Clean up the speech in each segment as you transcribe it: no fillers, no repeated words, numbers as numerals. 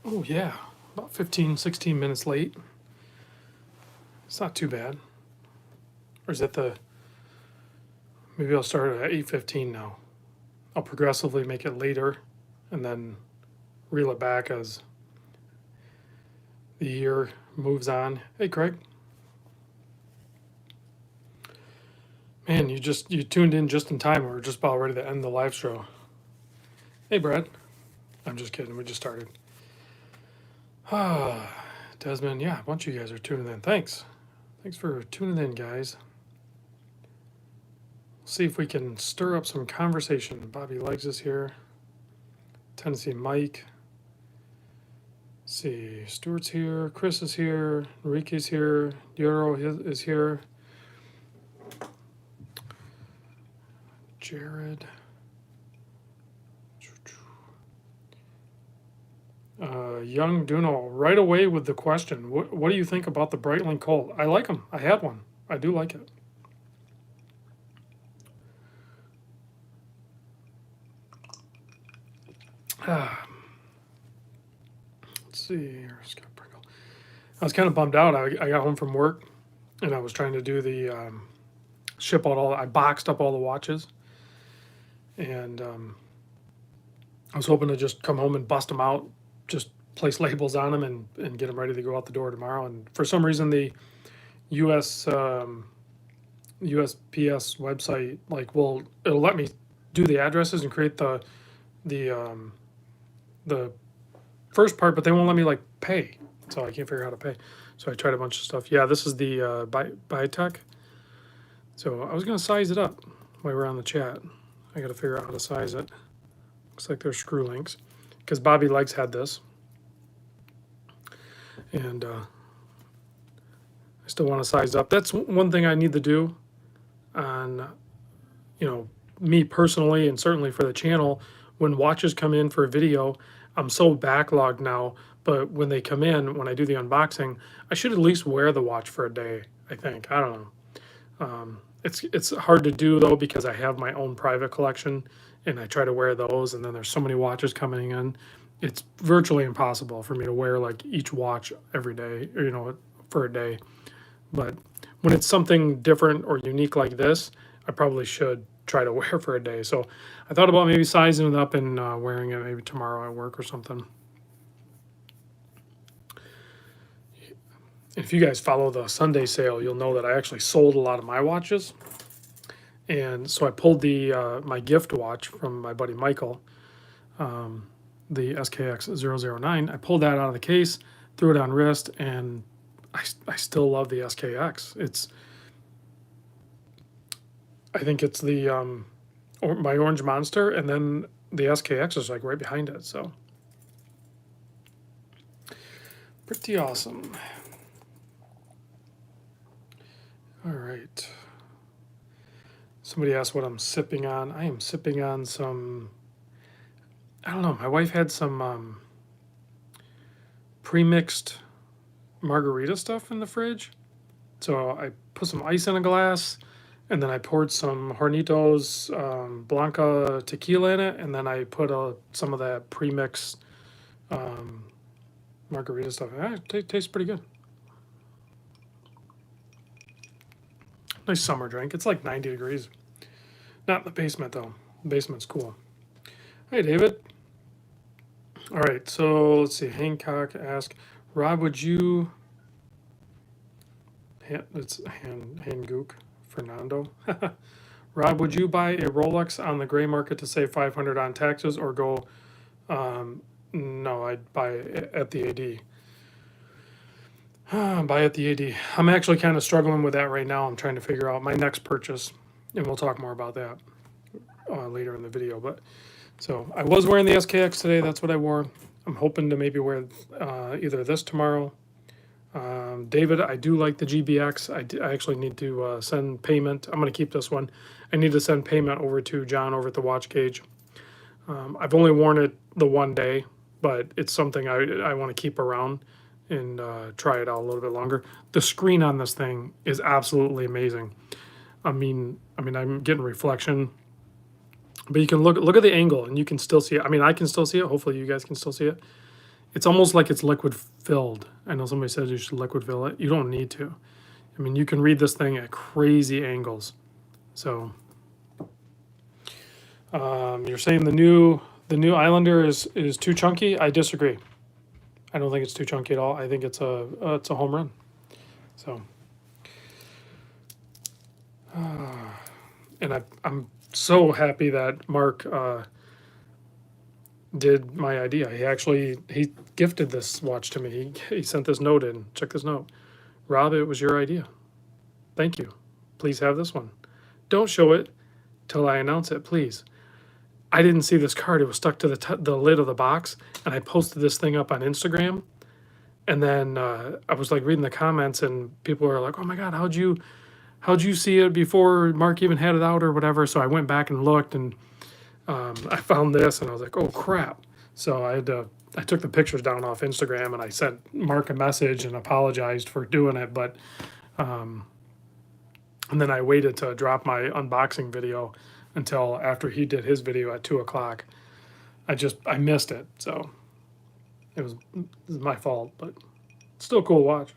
Oh yeah, about 15, 16 minutes late. It's not too bad. Or is that the, maybe I'll start at 8:15 now. I'll progressively make it later and then reel it back as the year moves on. Hey Craig. Man, you tuned in just in time. We're just about ready to end the live show. Hey Brad. I'm just kidding. We just started. Ah, Desmond. Yeah, a bunch of you guys are tuning in. Thanks. Thanks for tuning in, guys. See if we can stir up some conversation. Bobby Legs is here. Tennessee Mike. Let's see, Stuart's here. Chris is here. Enrique's here. Euro is here. Jared. Young Duno, right away with the question. What do you think about the Breitling Colt? I like them. I had one. I do like it. Let's see. I was kind of bummed out. I got home from work and I was trying to do the ship out all. I boxed up all the watches, and I was hoping to just come home and bust them out, just place labels on them and get them ready to go out the door tomorrow. And for some reason, the U.S. USPS website it'll let me do the addresses and create the first part, but they won't let me pay. So I can't figure out how to pay. So I tried a bunch of stuff. Yeah, this is the Bitech. So I was gonna size it up while we're on the chat. I got to figure out how to size it. Looks like there's screw links because Bobby Legs had this, and I still want to size up. That's one thing I need to do on, me personally, and certainly for the channel. When watches come in for a video, I'm so backlogged now. But when they come in, when I do the unboxing, I should at least wear the watch for a day. I think. I don't know. It's hard to do though because I have my own private collection and I try to wear those, and then there's so many watches coming in. It's virtually impossible for me to wear each watch every day, or, for a day. But when it's something different or unique like this, I probably should try to wear for a day. So I thought about maybe sizing it up and wearing it maybe tomorrow at work or something. If you guys follow the Sunday sale, you'll know that I actually sold a lot of my watches. And so I pulled the my gift watch from my buddy Michael, the SKX009. I pulled that out of the case, threw it on wrist, and I still love the SKX. I think it's the my Orange Monster, and then the SKX is right behind it. So pretty awesome. All right. Somebody asked what I'm sipping on. I am sipping on some, I don't know, my wife had some pre-mixed margarita stuff in the fridge. So I put some ice in a glass, and then I poured some Hornitos Blanca tequila in it, and then I put some of that pre-mixed margarita stuff. It tastes pretty good. Nice summer drink. It's 90 degrees. Not in the basement, though. The basement's cool. Hey, David. All right, so let's see. Hancock asked, Rob, would you... It's Hangook, Fernando. Rob, would you buy a Rolex on the gray market to save $500 on taxes or go... no, I'd buy it at the AD. Buy at the AD. I'm actually kind of struggling with that right now. I'm trying to figure out my next purchase, and we'll talk more about that later in the video. But so I was wearing the SKX today. That's what I wore. I'm hoping to maybe wear either this tomorrow. David, I do like the GBX. I actually need to send payment. I'm going to keep this one. I need to send payment over to John over at the Watch Gauge. I've only worn it the one day, but it's something I want to keep around and try it out a little bit longer. The screen on this thing is absolutely amazing. I mean, I'm getting reflection, but you can look at the angle and you can still see it. I mean, I can still see it. Hopefully you guys can still see it. it's almost like it's liquid filled. I know somebody says you should liquid fill it. You don't need to. I mean, you can read this thing at crazy angles. So you're saying the new Islander is too chunky? I disagree. I don't think it's too chunky at all. I think it's a home run. So, and I'm so happy that Mark did my idea. He gifted this watch to me. He sent this note in. Check this note. Rob, it was your idea. Thank you. Please have this one. Don't show it till I announce it, please. I didn't see this card. It was stuck to the lid of the box, and I posted this thing up on Instagram. And then I was like reading the comments, and people were like, "Oh my God, how'd you see it before Mark even had it out or whatever?" So I went back and looked, and I found this, and I was like, "Oh crap!" So I took the pictures down off Instagram, and I sent Mark a message and apologized for doing it, but and then I waited to drop my unboxing video until after he did his video at 2 o'clock. I missed it, so it was my fault, but still a cool watch.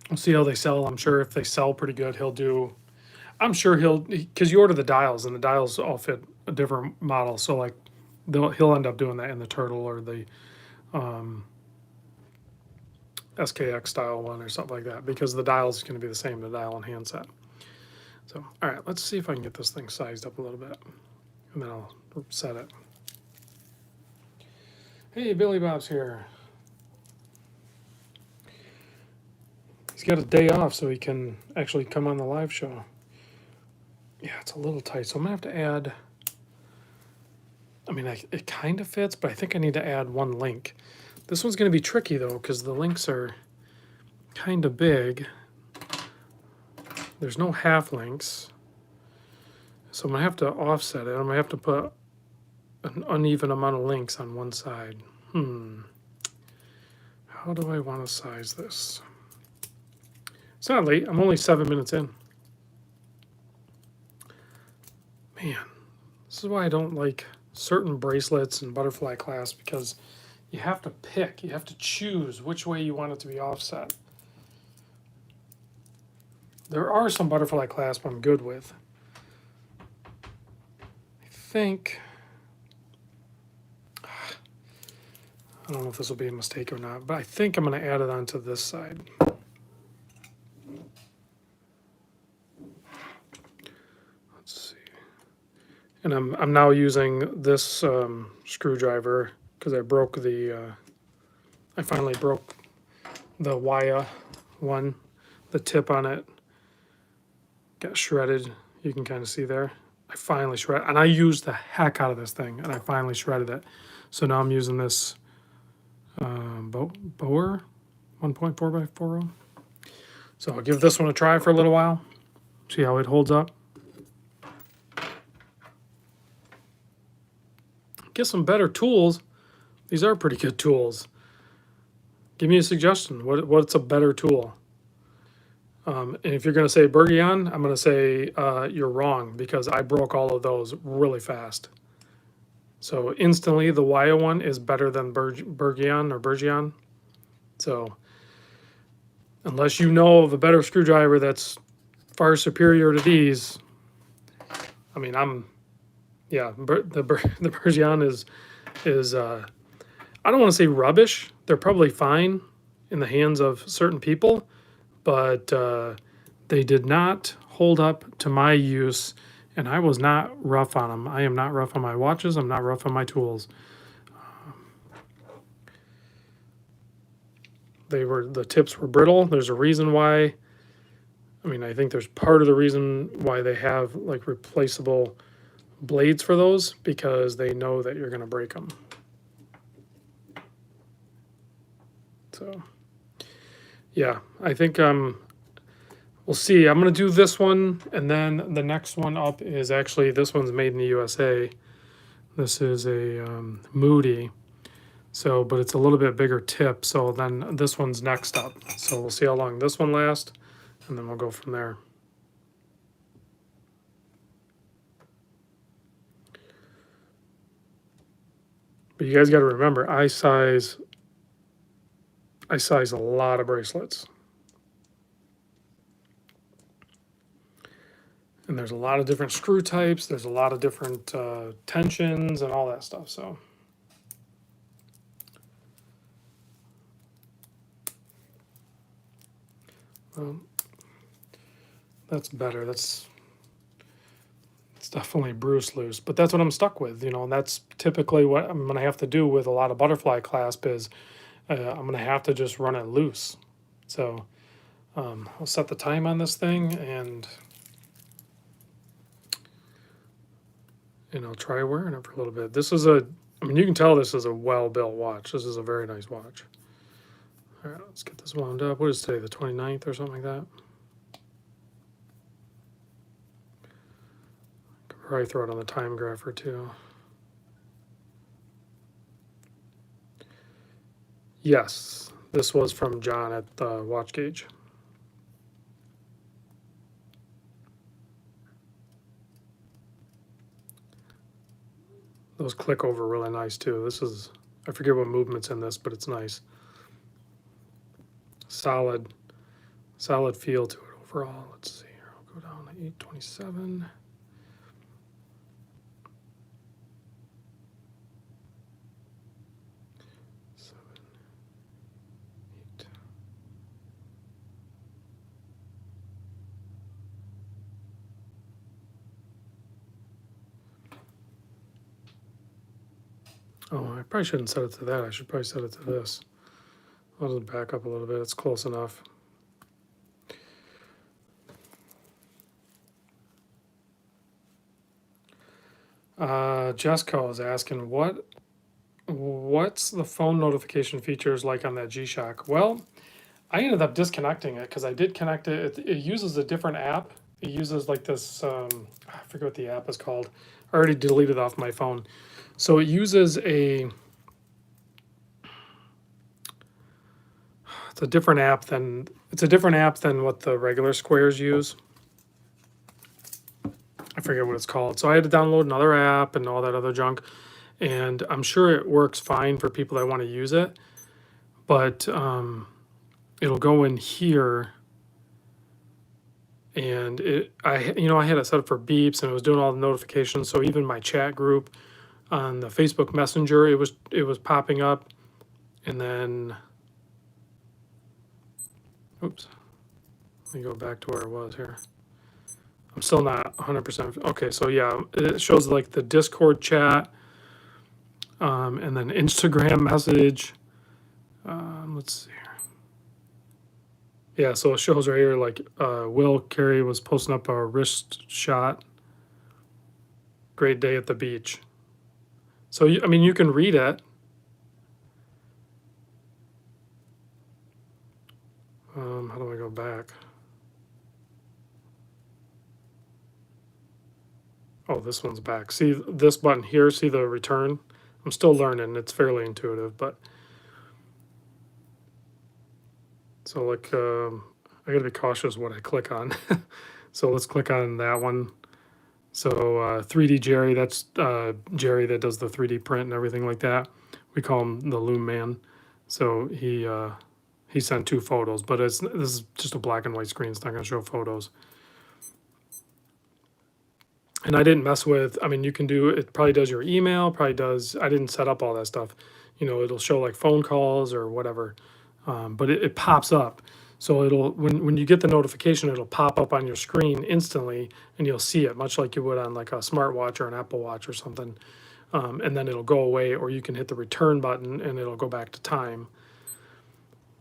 We'll see how they sell. I'm sure if they sell pretty good, I'm sure because you order the dials, and the dials all fit a different model, so like he'll end up doing that in the Turtle or the SKX style one or something like that, because the dial is going to be the same, the dial and handset. So, all right, let's see if I can get this thing sized up a little bit, and then I'll set it. Hey, Billy Bob's here. He's got a day off, so he can actually come on the live show. Yeah, it's a little tight, so I'm going to have to add... I mean, it kind of fits, but I think I need to add one link. This one's going to be tricky, though, because the links are kind of big. There's no half links. So I'm going to have to offset it. I'm going to have to put an uneven amount of links on one side. How do I want to size this? It's not late. I'm only 7 minutes in. Man, this is why I don't like certain bracelets and butterfly clasp, because you have to pick. You have to choose which way you want it to be offset. There are some butterfly clasp I'm good with. I think... I don't know if this will be a mistake or not, but I think I'm going to add it onto this side. Let's see. And I'm now using this screwdriver because I finally broke the wire one. The tip on it got shredded. You can kind of see there. I finally shredded, and I used the heck out of this thing, and I finally shredded it. So now I'm using this Bower 1.4x40. So I'll give this one a try for a little while, see how it holds up. Get some better tools. These are pretty good tools. Give me a suggestion. What's a better tool? And if you're going to say Bergion, I'm going to say you're wrong, because I broke all of those really fast. So instantly, the Waya one is better than Bergion. So unless you know of a better screwdriver that's far superior to these, I mean, the Bergion is I don't want to say rubbish. They're probably fine in the hands of certain people, but they did not hold up to my use. And I was not rough on them. I am not rough on my watches. I'm not rough on my tools. The tips were brittle. There's a reason why. I mean, I think there's part of the reason why they have like replaceable blades for those, because they know that you're going to break them. So, yeah, I think we'll see. I'm going to do this one, and then the next one up is actually, this one's made in the USA. This is a Moody. So, but it's a little bit bigger tip. So then this one's next up. So we'll see how long this one lasts, and then we'll go from there. But you guys got to remember, I size a lot of bracelets. And there's a lot of different screw types. There's a lot of different tensions and all that stuff. So that's better. It's definitely Bruce loose, but that's what I'm stuck with, and that's typically what I'm going to have to do with a lot of butterfly clasp is I'm going to have to just run it loose. So I'll set the time on this thing and try wearing it for a little bit. This is you can tell this is a well-built watch. This is a very nice watch. All right, let's get this wound up. What is today, the 29th or something like that? Could probably throw it on the time grapher too. Yes, this was from John at the Watch Gauge. Those click over really nice too. This is, I forget what movement's in this, but it's nice. Solid feel to it overall. Let's see here. I'll go down to 827. Oh, I probably shouldn't set it to that. I should probably set it to this. I'll just back up a little bit. It's close enough. Jessica is asking, what's the phone notification features like on that G-Shock? Well, I ended up disconnecting it because I did connect it. It uses a different app. It uses like this, I forget what the app is called. I already deleted it off my phone. So it uses it's a different app than what the regular squares use. I forget what it's called. So I had to download another app and all that other junk. And I'm sure it works fine for people that want to use it. But it'll go in here. And I had it set up for beeps and it was doing all the notifications. So even my chat group on the Facebook Messenger, it was popping up. And then, oops, let me go back to where it was here. I'm still not 100%. Okay, so yeah, it shows like the Discord chat, and then Instagram message. Let's see here. Yeah, so it shows right here like Will Carey was posting up a wrist shot. Great day at the beach. So you can read it. How do I go back? Oh, this one's back. See this button here? See the return? I'm still learning. It's fairly intuitive, but so like I gotta be cautious what I click on. So let's click on that one. So 3D Jerry, that's Jerry that does the 3D print and everything like that. We call him the Loom Man. So he sent 2 photos, but this is just a black and white screen. It's not gonna show photos. And I didn't mess with, you can do, it probably does your email, probably does, I didn't set up all that stuff. It'll show like phone calls or whatever, but it pops up. So when you get the notification, it'll pop up on your screen instantly and you'll see it, much like you would on like a smartwatch or an Apple Watch or something. And then it'll go away, or you can hit the return button and it'll go back to time.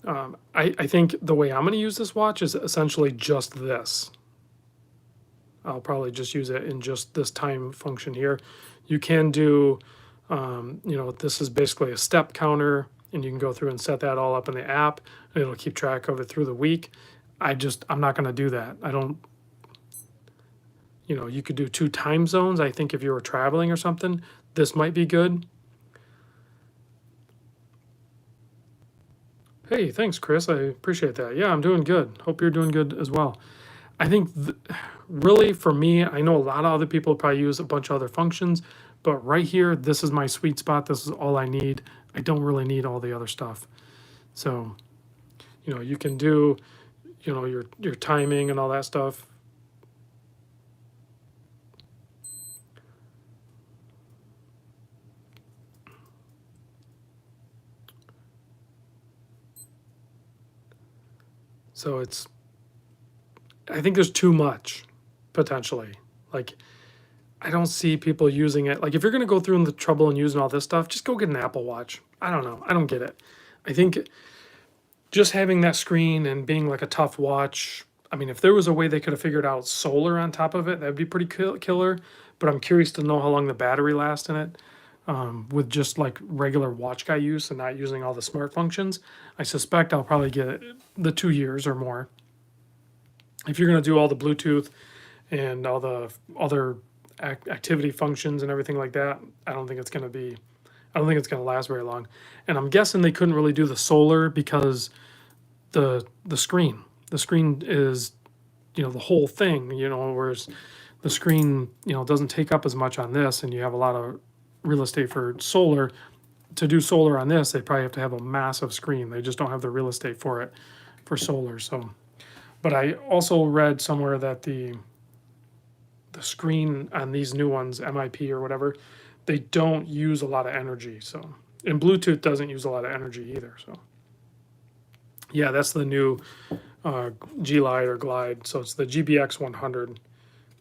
I think the way I'm going to use this watch is essentially just this. I'll probably just use it in just this time function here. You can do, this is basically a step counter, and you can go through and set that all up in the app, and it'll keep track of it through the week. I'm not going to do that. I don't, you could do 2 time zones. I think if you were traveling or something, this might be good. Hey, thanks, Chris. I appreciate that. Yeah, I'm doing good. Hope you're doing good as well. I think really for me, I know a lot of other people probably use a bunch of other functions, But right here, this is my sweet spot. This is all I need. I don't really need all the other stuff. So, you know, you can do, you know, your timing and all that stuff. So it's, I think there's too much potentially. Like, I don't see people using it. Like, if you're going to go through the trouble and using all this stuff, just go get an Apple Watch. I don't know. I don't get it. I think just having that screen and being like a tough watch. I mean, if there was a way they could have figured out solar on top of it, that'd be pretty killer. But I'm curious to know how long the battery lasts in it. With just like regular watch guy use and not using all the smart functions, I suspect I'll probably get the 2 years or more. If you're going to do all the Bluetooth and all the other activity functions and everything like that, I don't think it's going to last very long. And I'm guessing they couldn't really do the solar because the screen is, you know, the whole thing, you know, whereas the screen, you know, doesn't take up as much on this, and you have a lot of real estate for solar. To do solar on this, they probably have to have a massive screen. They just don't have the real estate for it for solar. So, but I also read somewhere that the screen on these new ones, MIP or whatever, they don't use a lot of energy. So, and Bluetooth doesn't use a lot of energy either. So, yeah, that's the new G-Lite or Glide. So it's the GBX 100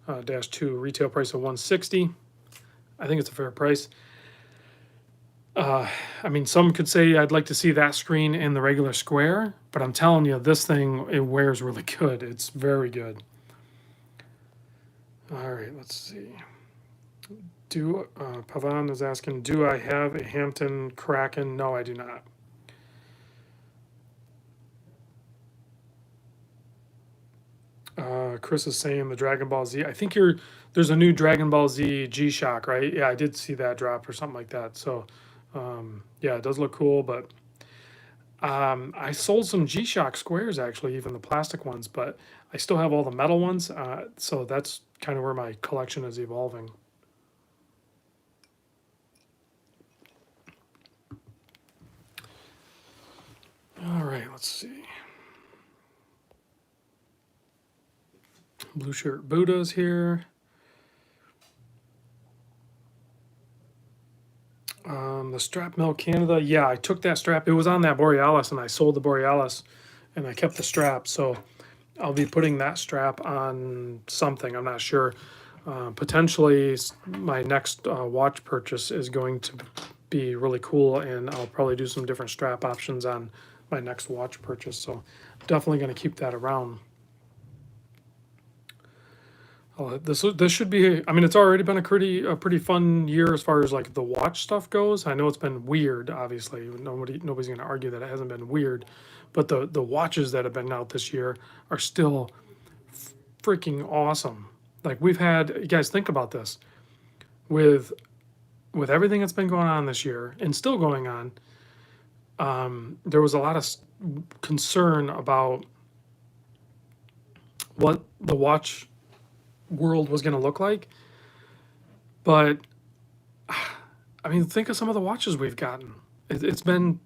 -2, retail price of $160. I think it's a fair price. I mean, some could say I'd like to see that screen in the regular square, but I'm telling you, this thing, it wears really good. It's very good. All right, let's see. Pavan is asking, do I have a Hampton Kraken? No, I do not. Chris is saying the Dragon Ball Z. I think there's a new Dragon Ball Z G-Shock, right? Yeah, I did see that drop or something like that. So, yeah, it does look cool. But I sold some G-Shock squares, actually, even the plastic ones. But I still have all the metal ones. So that's kind of where my collection is evolving. All right, let's see. Blue shirt Buddha's here. The strap mill Canada. Yeah, I took that strap. It was on that Borealis, and I sold the Borealis, and I kept the strap. So I'll be putting that strap on something. I'm not sure. Potentially, my next watch purchase is going to be really cool, and I'll probably do some different strap options on my next watch purchase. So definitely going to keep that around. This should be. I mean, it's already been a pretty fun year as far as like the watch stuff goes. I know it's been weird. Obviously, nobody's going to argue that it hasn't been weird, but the watches that have been out this year are still freaking awesome. Like we've had, you guys think about this, with everything that's been going on this year and still going on. There was a lot of concern about what the watch world was going to look like, but I mean, think of some of the watches we've gotten. It's been,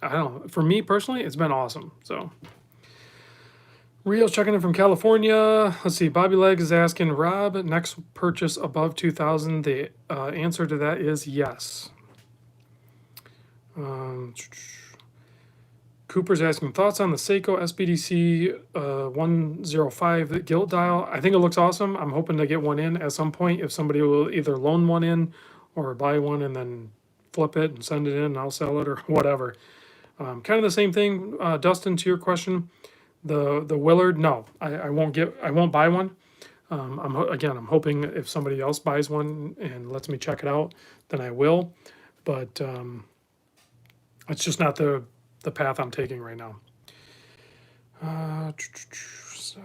I don't know, for me personally, it's been awesome. So Rio's checking in from California. Let's see, Bobby Leg is asking, Rob, next purchase above 2000. The answer to that is yes. Cooper's asking, thoughts on the Seiko SBDC 105 gilt dial. I think it looks awesome. I'm hoping to get one in at some point. If somebody will either loan one in or buy one and then flip it and send it in, and I'll sell it or whatever. Kind of the same thing, Dustin, to your question. The Willard, no, I won't buy one. I'm hoping if somebody else buys one and lets me check it out, then I will. But it's just not the path I'm taking right now.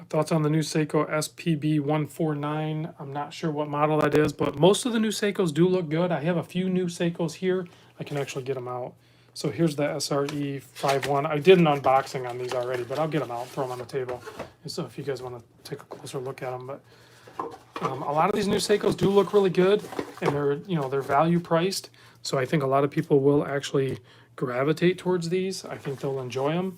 Thoughts on the new Seiko Spb 149. I'm not sure what model that is, but most of the new Seikos do look good. I have a few new Seikos here. I can actually get them out. So here's the SRE 51. I did an unboxing on these already, but I'll get them out, throw them on the table. So if you guys want to take a closer look at them, but A lot of these new Seikos do look really good, and they're value priced. So I think a lot of people will actually gravitate towards these. I think they'll enjoy them,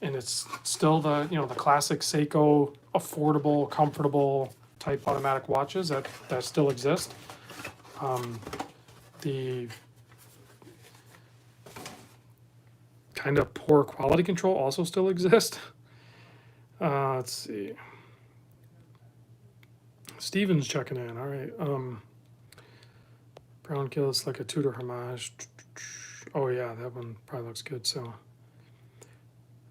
and it's still the classic Seiko affordable, comfortable type automatic watches that still exist. The kind of poor quality control also still exists. Let's see. Steven's checking in. All right. Brown Gillis like a Tudor homage. Oh yeah, that one probably looks good. So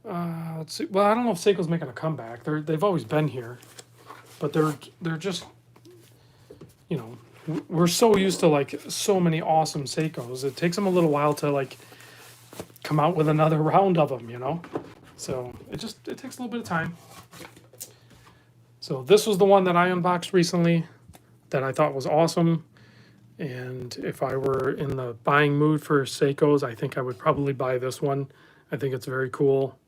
let's see. Well, I don't know if Seiko's making a comeback. They've always been here, but they're just, we're so used to like so many awesome Seikos. It takes them a little while to like come out with another round of them. So it takes a little bit of time. So this was the one that I unboxed recently that I thought was awesome. And if I were in the buying mood for Seikos, I think I would probably buy this one. I think it's very cool.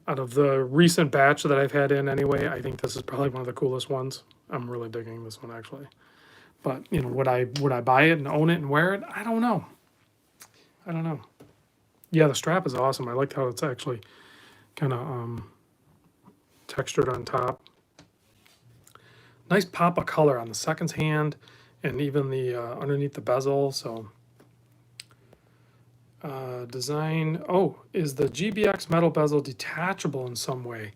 Out of the recent batch that I've had in anyway, I think this is probably one of the coolest ones. I'm really digging this one actually. But, would I buy it and own it and wear it? I don't know. Yeah, the strap is awesome. I like how it's actually kind of textured on top. Nice pop of color on the second hand and even the underneath the bezel. So design. Oh, is the GBX metal bezel detachable in some way?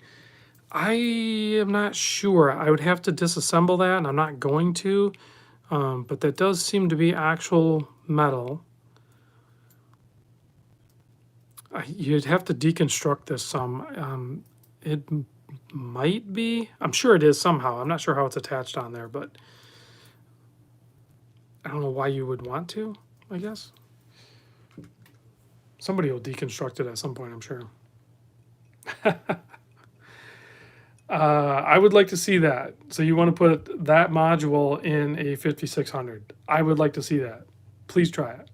I am not sure. I would have to disassemble that, and I'm not going to. But that does seem to be actual metal. You'd have to deconstruct this some. It might be. I'm sure it is somehow. I'm not sure how it's attached on there, but I don't know why you would want to, I guess. Somebody will deconstruct it at some point, I'm sure. I would like to see that. So you want to put that module in a 5600. I would like to see that. Please try it.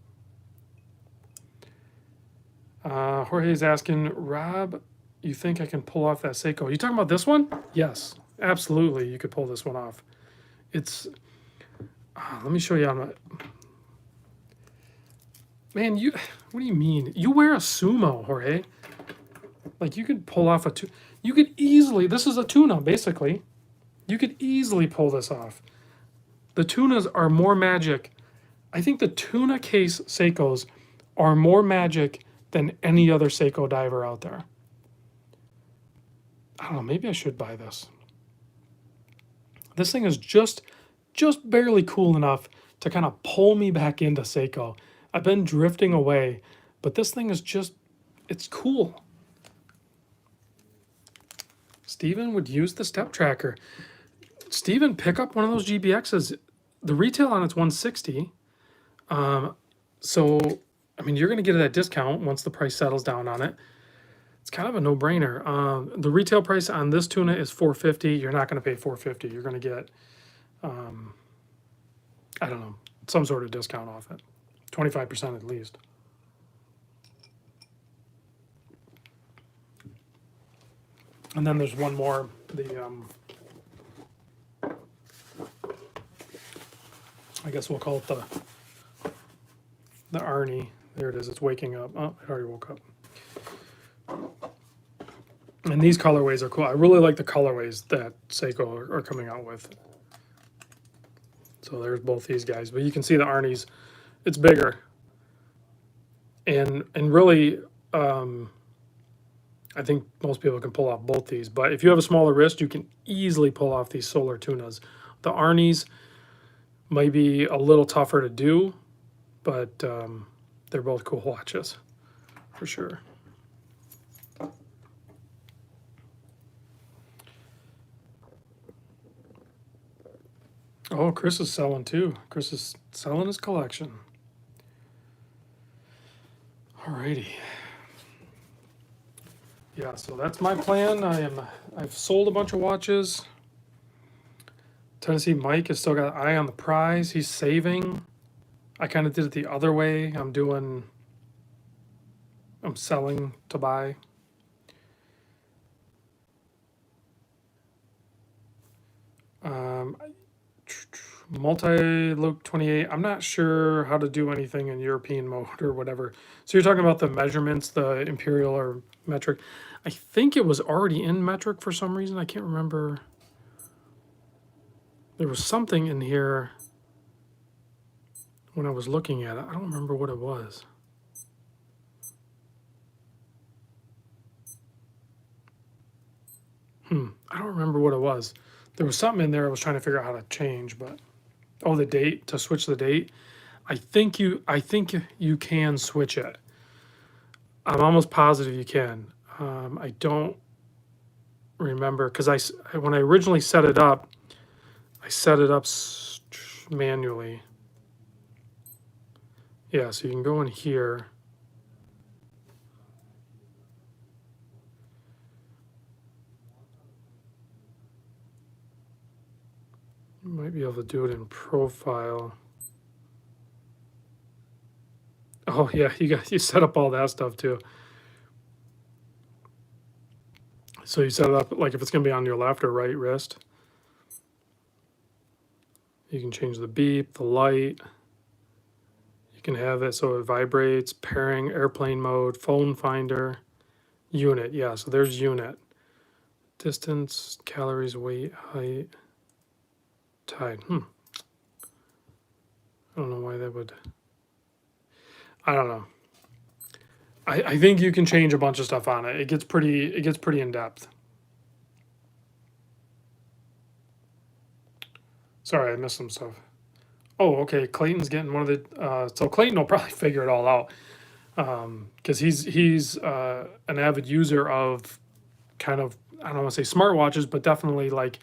Jorge's asking, Rob, you think I can pull off that Seiko? You talking about this one? Yes, absolutely. You could pull this one off. It's, let me show you on my, man, what do you mean? You wear a sumo, Jorge. Like you could pull off you could easily, this is a tuna basically. You could easily pull this off. The tunas are more magic. I think the tuna case Seikos are more magic than any other Seiko diver out there. I don't know, maybe I should buy this. This thing is just barely cool enough to kind of pull me back into Seiko. I've been drifting away, but this thing is it's cool. Steven would use the step tracker. Steven, pick up one of those GBXs. The retail on it's $160. So, I mean, you're going to get it at discount once the price settles down on it. It's kind of a no-brainer. The retail price on this tuna is $450. You're not going to pay $450. You're going to get, I don't know, some sort of discount off it. 25% at least. And then there's one more, I guess we'll call it the Arnie. There it is, it's waking up. Oh, it already woke up. And these colorways are cool. I really like the colorways that Seiko are coming out with. So there's both these guys. But you can see the Arnie's, it's bigger. And really, I think most people can pull off both these. But if you have a smaller wrist, you can easily pull off these solar tunas. The Arnie's might be a little tougher to do, but they're both cool watches, for sure. Oh, Chris is selling too. Chris is selling his collection. Alrighty. Yeah, so that's my plan. I've sold a bunch of watches. Tennessee Mike has still got an eye on the prize. He's saving. I kind of did it the other way. I'm selling to buy. Multi-loop 28. I'm not sure how to do anything in European mode or whatever. So you're talking about the measurements, the imperial or metric. I think it was already in metric for some reason. I can't remember. There was something in here when I was looking at it. I don't remember what it was. I don't remember what it was. There was something in there I was trying to figure out how to change, but oh, the date, to switch the date. I think you can switch it. I'm almost positive you can. I don't remember because when I originally set it up, I set it up manually. Yeah, so you can go in here. You might be able to do it in profile. Oh yeah, you set up all that stuff too. So you set it up like if it's gonna be on your left or right wrist. You can change the beep, the light. You can have it so it vibrates, pairing, airplane mode, phone finder, unit. Yeah, so there's unit. Distance, calories, weight, height, tide. I don't know why that would. I don't know. I think you can change a bunch of stuff on it. It gets pretty in depth. Sorry, I missed some stuff. Oh, okay. Clayton's getting one of the. So Clayton will probably figure it all out because he's an avid user of kind of, I don't want to say smartwatches, but definitely like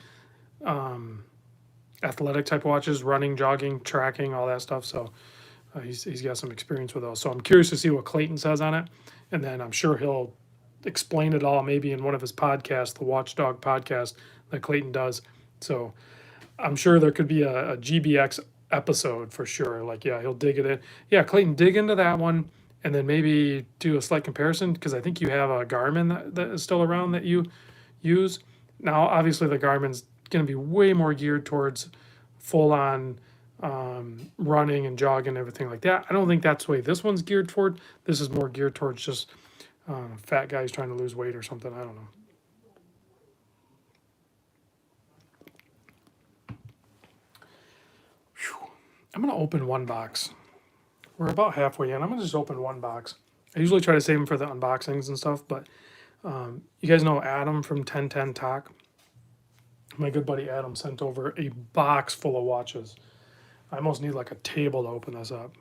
athletic type watches, running, jogging, tracking, all that stuff. So he's got some experience with those. So I'm curious to see what Clayton says on it, and then I'm sure he'll explain it all maybe in one of his podcasts, the Watchdog podcast that Clayton does. So I'm sure there could be a GBX episode for sure. Like, yeah, he'll dig it in. Yeah, Clayton, dig into that one and then maybe do a slight comparison because I think you have a Garmin that is still around that you use. Now, obviously, the Garmin's going to be way more geared towards full on running and jogging and everything like that. I don't think that's the way this one's geared toward. This is more geared towards just fat guys trying to lose weight or something. I don't know. I'm going to open one box. We're about halfway in. I'm going to just open one box. I usually try to save them for the unboxings and stuff, but you guys know Adam from 1010 Talk? My good buddy Adam sent over a box full of watches. I almost need like a table to open this up.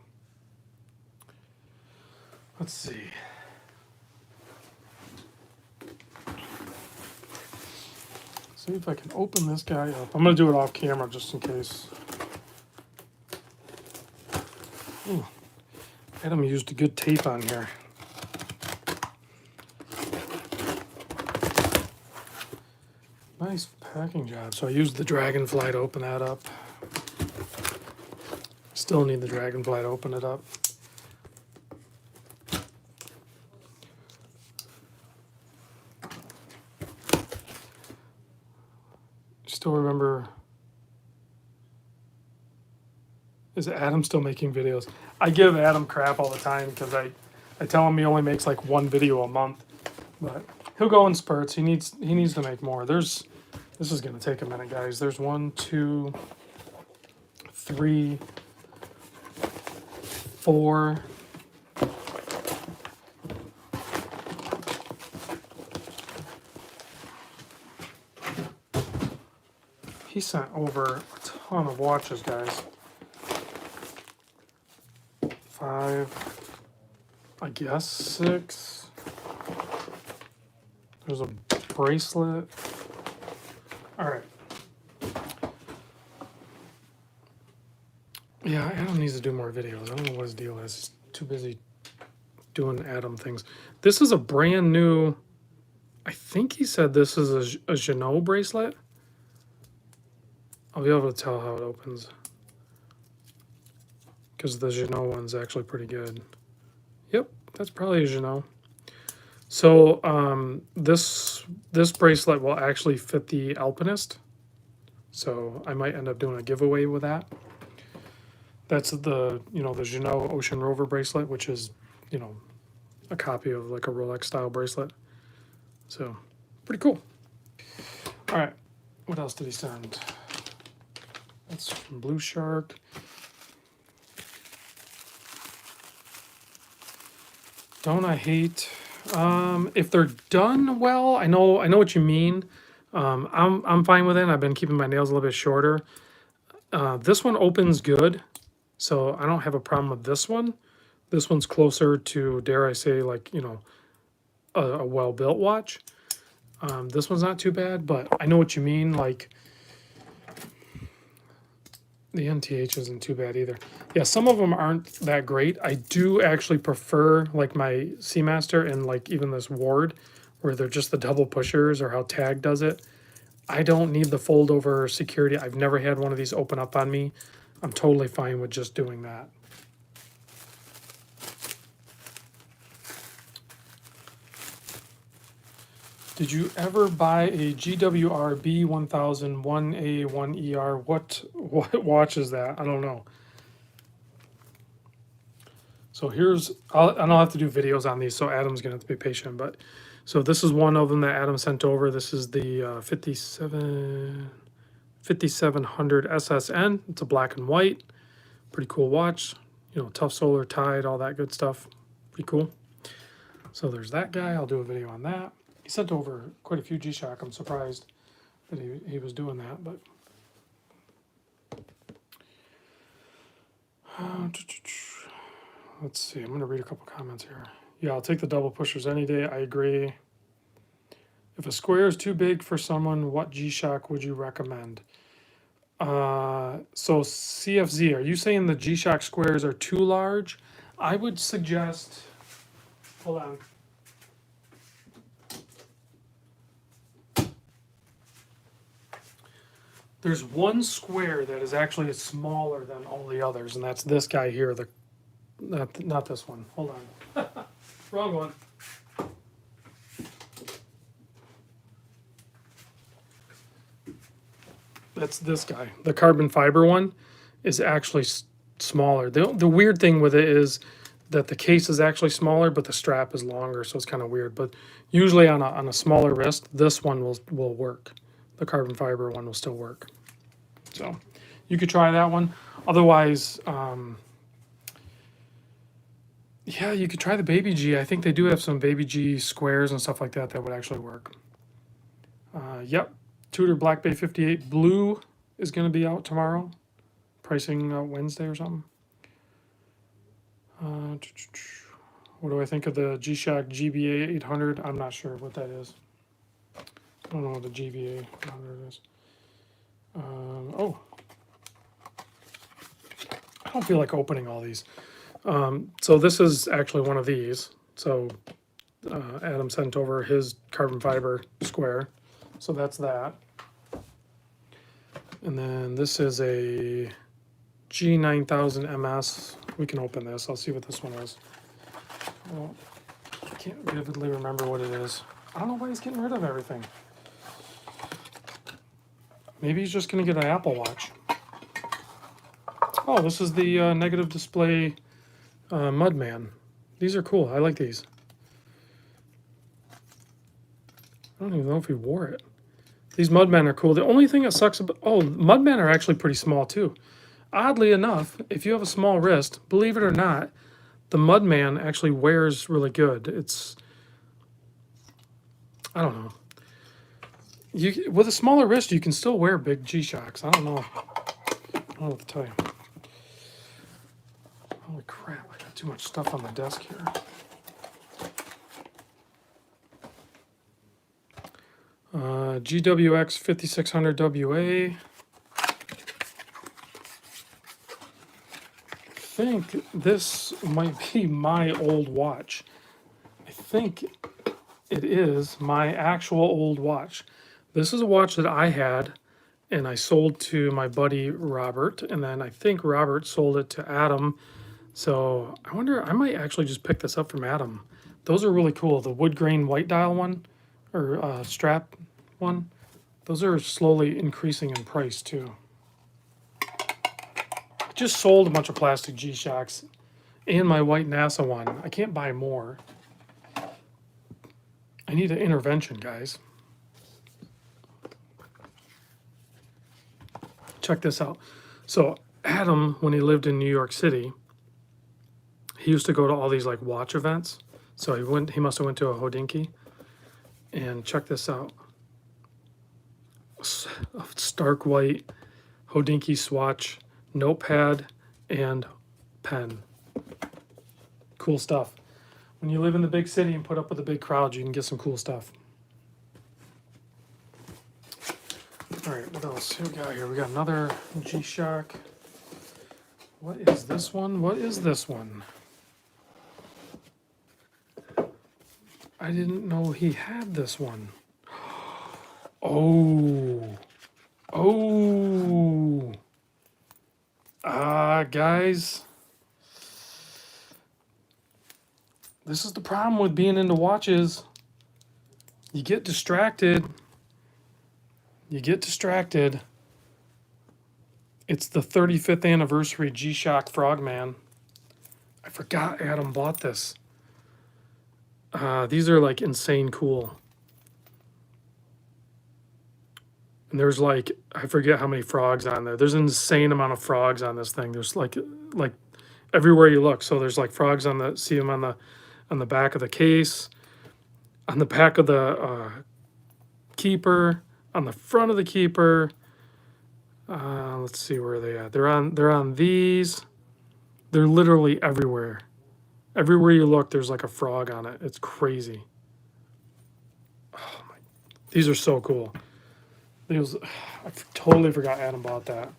Let's see. See if I can open this guy up. I'm going to do it off camera just in case. Ooh, Adam used a good tape on here. Nice packing job. So I used the Dragonfly to open that up. Still need the Dragonfly to open it up. Still remember. Is Adam still making videos? I give Adam crap all the time because I tell him he only makes like one video a month, but he'll go in spurts. He needs to make more. This is gonna take a minute, guys. There's 1, 2, 3, 4. He sent over a ton of watches, guys. 5, I guess 6. There's a bracelet. All right. Yeah, Adam needs to do more videos. I don't know what his deal is. He's too busy doing Adam things. This is a brand new, I think he said this is a Jeanneau bracelet. I'll be able to tell how it opens. Because the Jeanneau one's actually pretty good. Yep, that's probably a Jeanneau. So this bracelet will actually fit the Alpinist. So I might end up doing a giveaway with that. That's the, you know, the Jeanneau Ocean Rover bracelet, which is, you know, a copy of like a Rolex style bracelet. So pretty cool. All right, what else did he send? That's from Blue Shark. Don't I hate if they're done well? I know what you mean. I'm fine with it. I've been keeping my nails a little bit shorter. This one opens good, so I don't have a problem with this one. This one's closer to, dare I say, like, you know, a well-built watch. This one's not too bad, but I know what you mean. Like, the NTH isn't too bad either. Yeah, some of them aren't that great. I do actually prefer, like, my Seamaster and, like, even this Ward, where they're just the double pushers, or how Tag does it. I don't need the fold-over security. I've never had one of these open up on me. I'm totally fine with just doing that. Did you ever buy a GWR B1000 1A 1ER? What watch is that? I don't know. So here's, I'll have to do videos on these, so Adam's gonna have to be patient. But so this is one of them that Adam sent over. This is the 5700 SSN. It's a black and white, pretty cool watch. You know, tough solar tide, all that good stuff. Pretty cool. So there's that guy. I'll do a video on that. He sent over quite a few G-Shock. I'm surprised that he was doing that, but let's see. I'm going to read a couple comments here. Yeah, I'll take the double pushers any day. I agree. If a square is too big for someone, what G-Shock would you recommend? So CFZ, are you saying the G-Shock squares are too large? I would suggest, hold on. There's one square that is actually smaller than all the others, and that's this guy here. The not this one. Hold on, wrong one. That's this guy. The carbon fiber one is actually smaller. The weird thing with it is that the case is actually smaller, but the strap is longer, so it's kind of weird. But usually on a smaller wrist, this one will work. The carbon fiber one will still work. So you could try that one. Otherwise, yeah, you could try the Baby G. I think they do have some Baby G squares and stuff like that that would actually work. Yep, Tudor Black Bay 58 Blue is going to be out tomorrow. Pricing Wednesday or something. What do I think of the G-Shock GBA 800? I'm not sure what that is. I don't know what the GBA 800 is. Oh, I don't feel like opening all these. So this is actually one of these. So Adam sent over his carbon fiber square. So that's that. And then this is a G9000 MS. We can open this. I'll see what this one is. Well, I can't vividly remember what it is. I don't know why he's getting rid of everything. Maybe he's just going to get an Apple Watch. Oh, this is the negative display Mudman. These are cool. I like these. I don't even know if he wore it. These Mudmen are cool. The only thing that sucks about... Oh, Mudmen are actually pretty small too. Oddly enough, if you have a small wrist, believe it or not, the Mudman actually wears really good. It's... I don't know. With a smaller wrist, you can still wear big G-Shocks. I don't know. I don't know what to tell you. Holy crap, I got too much stuff on the desk here. GWX 5600 WA. I think this might be my old watch. I think it is my actual old watch. This is a watch that I had, and I sold to my buddy Robert, and then I think Robert sold it to Adam. So I wonder, I might actually just pick this up from Adam. Those are really cool. The wood grain white dial one, or strap one. Those are slowly increasing in price too. I just sold a bunch of plastic G-Shocks and my white NASA one. I can't buy more. I need an intervention, guys. Check this out. So Adam, when he lived in New York City, he used to go to all these like watch events. So he must have went to a Hodinkee. And check this out. A stark white Hodinkee swatch, notepad, and pen. Cool stuff. When you live in the big city and put up with the big crowd, you can get some cool stuff. All right, what else? Who we got here? We got another G-Shock. What is this one? What is this one? I didn't know he had this one. Oh. Oh. Guys. This is the problem with being into watches. You get distracted. You get distracted. It's the 35th anniversary G-Shock Frogman. I forgot Adam bought this. These are like insane cool. And there's like, I forget how many frogs on there. There's an insane amount of frogs on this thing. There's like everywhere you look. So there's like frogs on the, see them on the back of the case, on the back of the keeper, on the front of the keeper. Let's see where they at. They're on these. They're literally everywhere. Everywhere you look, there's like a frog on it. It's crazy. Oh my, these are so cool. These, I totally forgot Adam bought that.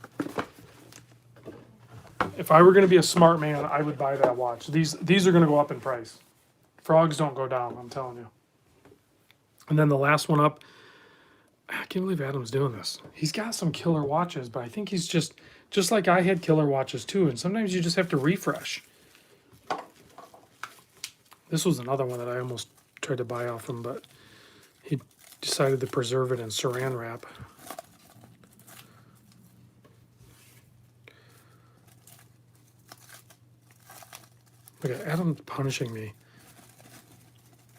If I were going to be a smart man, I would buy that watch. These are going to go up in price. Frogs don't go down, I'm telling you. And then the last one up, I can't believe Adam's doing this. He's got some killer watches, but I think he's just like I had killer watches too. And sometimes you just have to refresh. This was another one that I almost tried to buy off him, but he decided to preserve it in saran wrap. Look at Adam punishing me.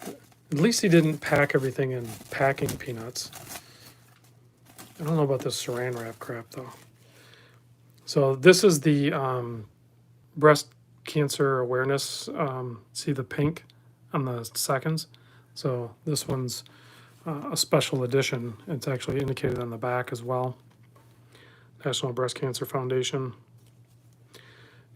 At least he didn't pack everything in packing peanuts. I don't know about this saran wrap crap though. So this is the breast cancer awareness. See the pink on the seconds? So this one's a special edition. It's actually indicated on the back as well. National Breast Cancer Foundation.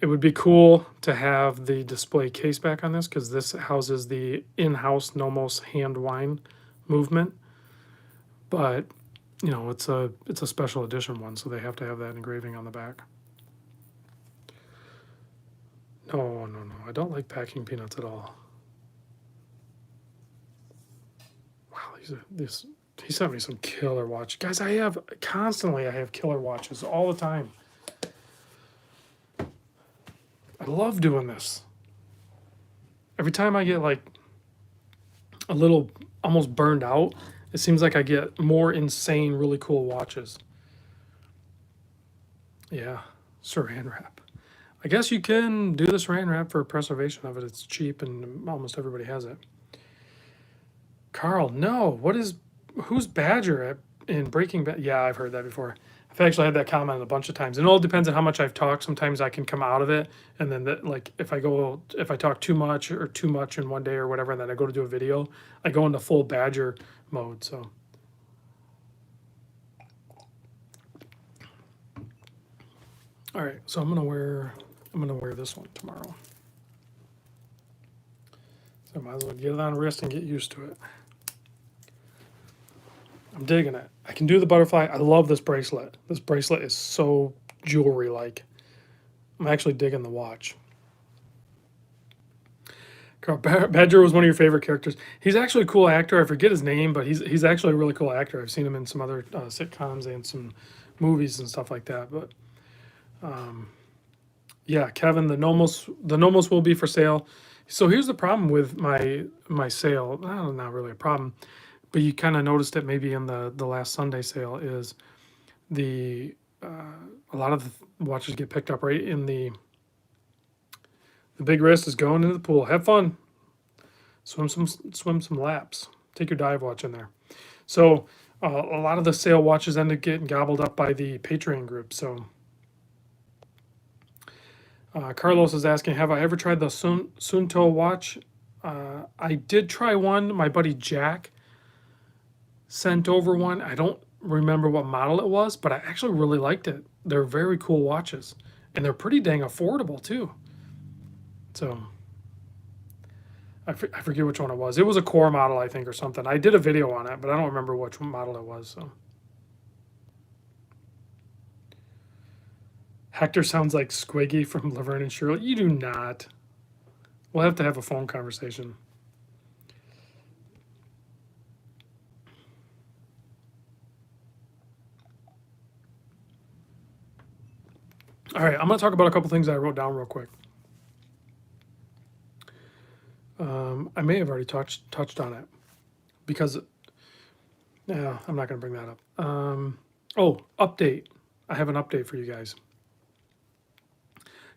It would be cool to have the display case back on this because this houses the in-house Nomos hand wine movement. But, you know, it's a special edition one, so they have to have that engraving on the back. No, I don't like packing peanuts at all. Wow, he sent me some killer watch. Guys, I have killer watches all the time. I love doing this. Every time I get like a little almost burned out, it seems like I get more insane, really cool watches. Yeah, saran wrap. I guess you can do the saran wrap for preservation of it. It's cheap and almost everybody has it. Carl, no. Who's Badger in Breaking Bad? Yeah, I've heard that before. I've actually had that comment a bunch of times. And it all depends on how much I've talked. Sometimes I can come out of it, and then like if I talk too much in one day or whatever, and then I go to do a video, I go into full Badger mode. So. All right, so I'm gonna wear this one tomorrow. So I might as well get it on wrist and get used to it. I'm digging it. I can do the butterfly. I love this bracelet. This bracelet is so jewelry-like. I'm actually digging the watch. Carl Badger was one of your favorite characters. He's actually a cool actor. I forget his name, but he's actually a really cool actor. I've seen him in some other sitcoms and some movies and stuff like that. But yeah, Kevin, the Nomos will be for sale. So here's the problem with my sale. Well, not really a problem. but you kind of noticed it maybe in the last Sunday sale, is the a lot of the watches get picked up right in the big wrist is going into the pool. Have fun, swim some laps, take your dive watch in there. So a lot of the sale watches end up getting gobbled up by the Patreon group. So Carlos is asking, have I ever tried the Sunto watch? I did try one. My buddy Jack sent over one. I don't remember what model it was, but I actually really liked it. They're very cool watches, and they're pretty dang affordable too. So I forget which one it was. It was a core model, I think, or something. I did a video on it, but I don't remember which model it was. So Hector sounds like Squiggy from Laverne and Shirley. You do not. We'll have to have a phone conversation. All right, I'm going to talk about a couple things I wrote down real quick. I may have already touched on it because, yeah, I'm not going to bring that up. Oh, update. I have an update for you guys.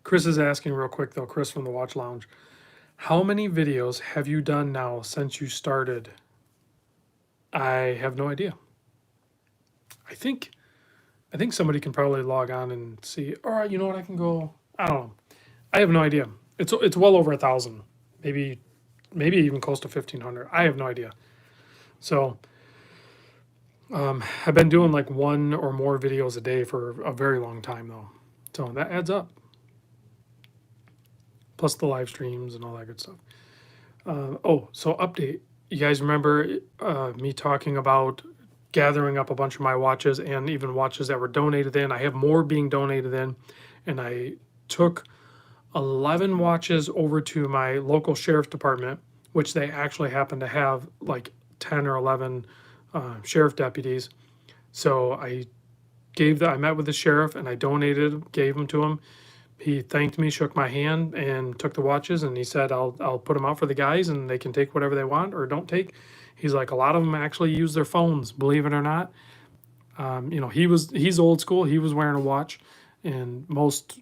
Chris is asking real quick though, Chris from the Watch Lounge, how many videos have you done now since you started? I have no idea. I think somebody can probably log on and see. All right, you know what? I can go. I don't know. I have no idea. It's well over 1,000, maybe even close to 1,500. I have no idea. So I've been doing like one or more videos a day for a very long time though. So that adds up. Plus the live streams and all that good stuff. So update. You guys remember me talking about gathering up a bunch of my watches and even watches that were donated in. I have more being donated in, and I took 11 watches over to my local sheriff department, which they actually happen to have like 10 or 11 sheriff deputies. So I met with the sheriff and I gave them to him. He thanked me, shook my hand, and took the watches, and he said, I'll put them out for the guys, and they can take whatever they want or don't take. He's like, a lot of them actually use their phones, believe it or not. He's old school. He was wearing a watch, and most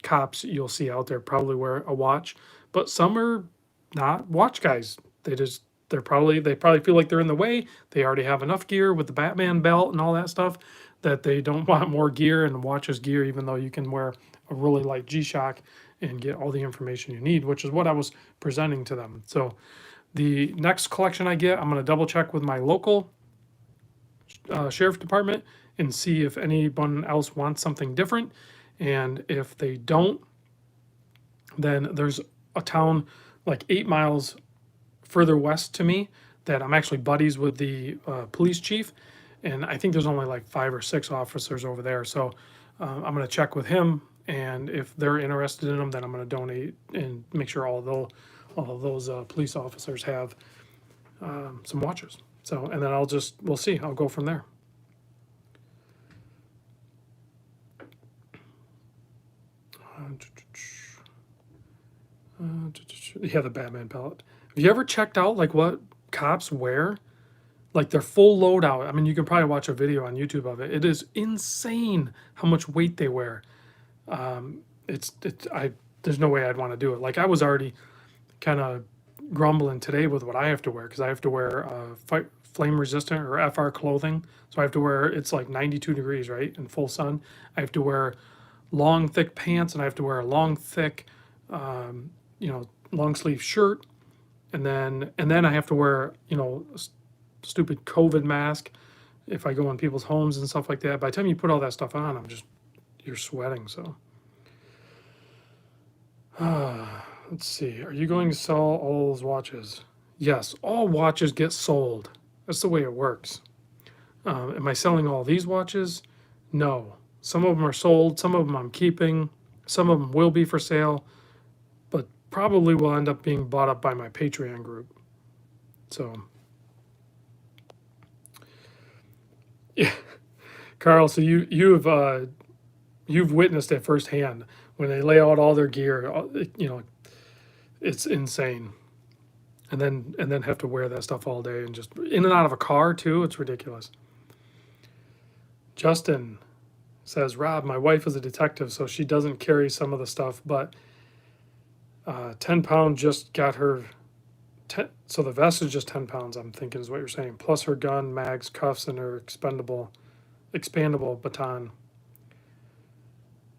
cops you'll see out there probably wear a watch, but some are not watch guys. They probably feel like they're in the way. They already have enough gear with the Batman belt and all that stuff that they don't want more gear, and the watch is gear, even though you can wear a really light G-Shock and get all the information you need, which is what I was presenting to them. So the next collection I get, I'm going to double check with my local sheriff department and see if anyone else wants something different. And if they don't, then there's a town like 8 miles further west to me that I'm actually buddies with the police chief, and I think there's only like 5 or 6 officers over there. So I'm going to check with him, and if they're interested in them, then I'm going to donate and make sure all of those police officers have some watches. So, and then we'll see. I'll go from there. Yeah, the Batman palette. Have you ever checked out like what cops wear? Like their full loadout. I mean, you can probably watch a video on YouTube of it. It is insane how much weight they wear. There's no way I'd want to do it. Like I was already kind of grumbling today with what I have to wear, because I have to wear flame resistant or FR clothing. So I have to wear, it's like 92 degrees, right, in full sun. I have to wear long thick pants, and I have to wear a long thick long sleeve shirt, and then I have to wear stupid COVID mask if I go in people's homes and stuff like that. By the time you put all that stuff on, you're sweating. So let's see, are you going to sell all those watches? Yes, all watches get sold. That's the way it works. Am I selling all these watches? No. Some of them are sold, some of them I'm keeping, some of them will be for sale, but probably will end up being bought up by my Patreon group. So yeah, Carl, so you've witnessed it firsthand when they lay out all their gear. It's insane. and then have to wear that stuff all day and just in and out of a car too. It's ridiculous. Justin says, Rob, my wife is a detective, so she doesn't carry some of the stuff, but 10 pound just got her. So the vest is just 10 pounds, I'm thinking is what you're saying, plus her gun, mags, cuffs, and her expandable baton.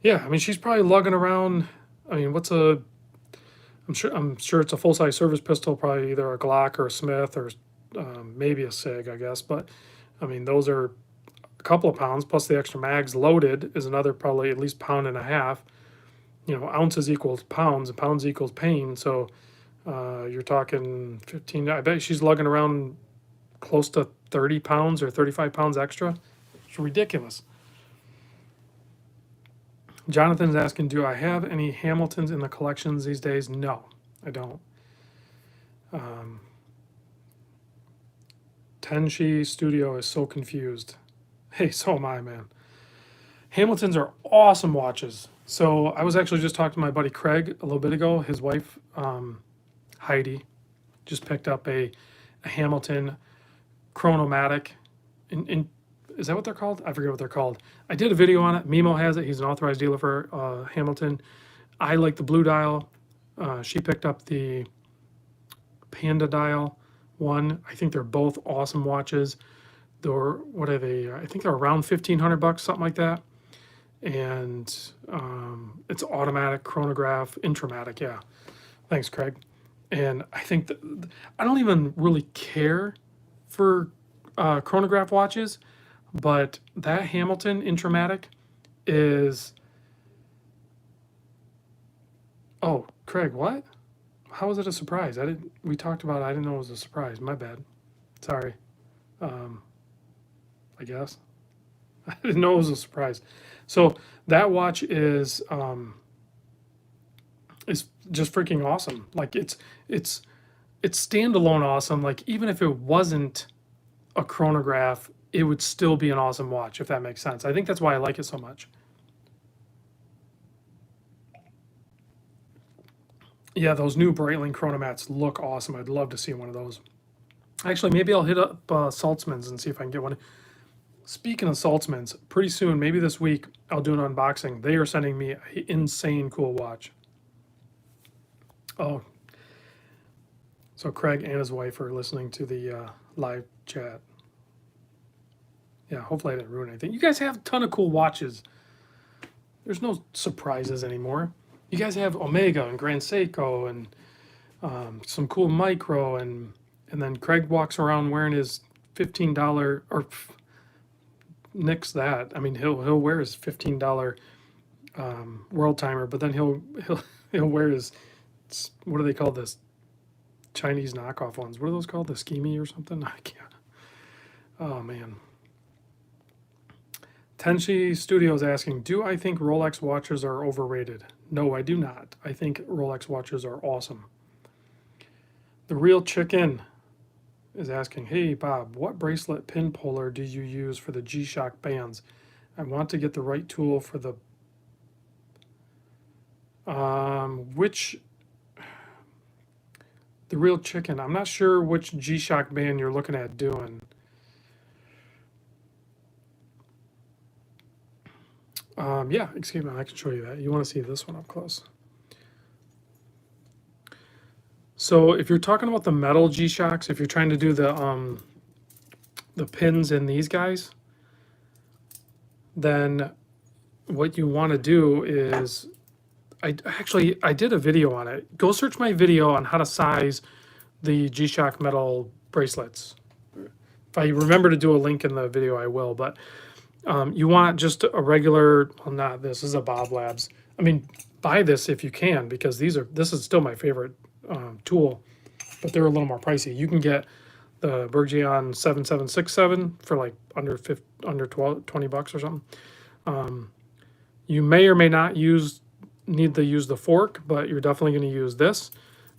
Yeah, I mean, she's probably lugging around. I mean, I'm sure it's a full size service pistol, probably either a Glock or a Smith or maybe a Sig, I guess. But I mean, those are a couple of pounds plus the extra mags loaded is another probably at least pound and a half. You know, ounces equals pounds and pounds equals pain. So you're talking 15. I bet she's lugging around close to 30 pounds or 35 pounds extra. It's ridiculous. Jonathan's asking, do I have any Hamiltons in the collections these days? No, I don't. Tenshi Studio is so confused. Hey, so am I, man. Hamiltons are awesome watches. So I was actually just talking to my buddy Craig a little bit ago. His wife, Heidi, just picked up a Hamilton Chronomatic. Is that what they're called? I forget what they're called. I did a video on it. Mimo has it. He's an authorized dealer for Hamilton. I like the blue dial. She picked up the Panda dial one. I think they're both awesome watches. What are they? I think they're around $1,500, something like that. And it's automatic chronograph, Intramatic. Yeah. Thanks, Craig. And I think I don't even really care for chronograph watches. But that Hamilton Intramatic is. Oh, Craig, what? How was it a surprise? We talked about it. I didn't know it was a surprise. My bad. Sorry. I guess. I didn't know it was a surprise. So that watch is just freaking awesome. Like it's standalone awesome. Like even if it wasn't a chronograph, it would still be an awesome watch, if that makes sense. I think that's why I like it so much. Yeah, those new Breitling Chronomats look awesome. I'd love to see one of those. Actually, maybe I'll hit up Saltzman's and see if I can get one. Speaking of Saltzman's, pretty soon, maybe this week, I'll do an unboxing. They are sending me an insane cool watch. Oh, so Craig and his wife are listening to the live chat. Yeah, hopefully I didn't ruin anything. You guys have a ton of cool watches. There's no surprises anymore. You guys have Omega and Grand Seiko and some cool micro, and then Craig walks around wearing his $15 or nix that. I mean, he'll wear his $15 world timer, but then he'll wear his, what do they call this? Chinese knockoff ones. What are those called? The Skimi or something? I can't. Oh man. Tenshi Studios asking, do I think Rolex watches are overrated? No, I do not. I think Rolex watches are awesome. The Real Chicken is asking, hey Bob, what bracelet pin puller do you use for the G-Shock bands? I want to get the right tool for the the Real Chicken. I'm not sure which G-Shock band you're looking at doing. Yeah, excuse me, I can show you that. You want to see this one up close. So if you're talking about the metal G-Shocks, if you're trying to do the pins in these guys, then what you want to do is, I did a video on it. Go search my video on how to size the G-Shock metal bracelets. If I remember to do a link in the video, I will, but you want just a regular, well, not this is a Bob Labs. I mean, buy this if you can, because this is still my favorite tool, but they're a little more pricey. You can get the Bergeon 7767 for like under 20 bucks or something. You may or may not need to use the fork, but you're definitely going to use this,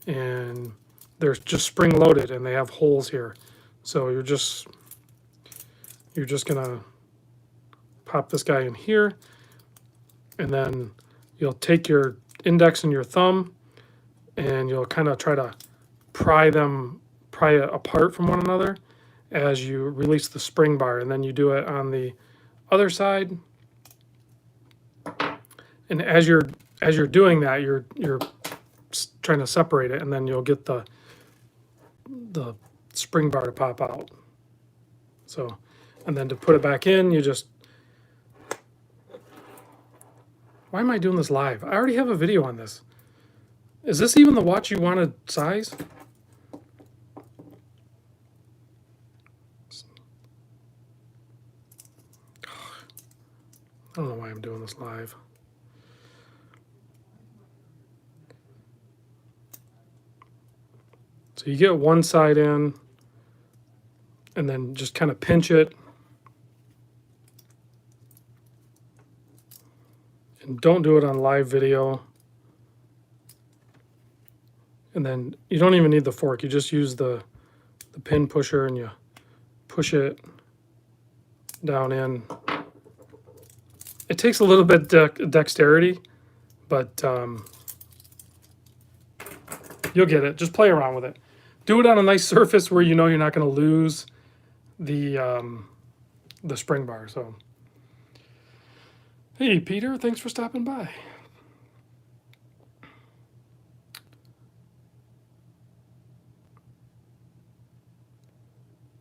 and they're just spring loaded and they have holes here, so you're just gonna pop this guy in here, and then you'll take your index and your thumb and you'll kind of try to pry it apart from one another as you release the spring bar, and then you do it on the other side. And as you're doing that, you're trying to separate it, and then you'll get the spring bar to pop out. So, and then to put it back in, you just, why am I doing this live? I already have a video on this. Is this even the watch you wanted size? I don't know why I'm doing this live. So you get one side in, and then just kind of pinch it. And don't do it on live video. And then you don't even need the fork. You just use the pin pusher and you push it down in. It takes a little bit dexterity, but you'll get it. Just play around with it. Do it on a nice surface where you know you're not going to lose the spring bar. So, hey Peter, thanks for stopping by.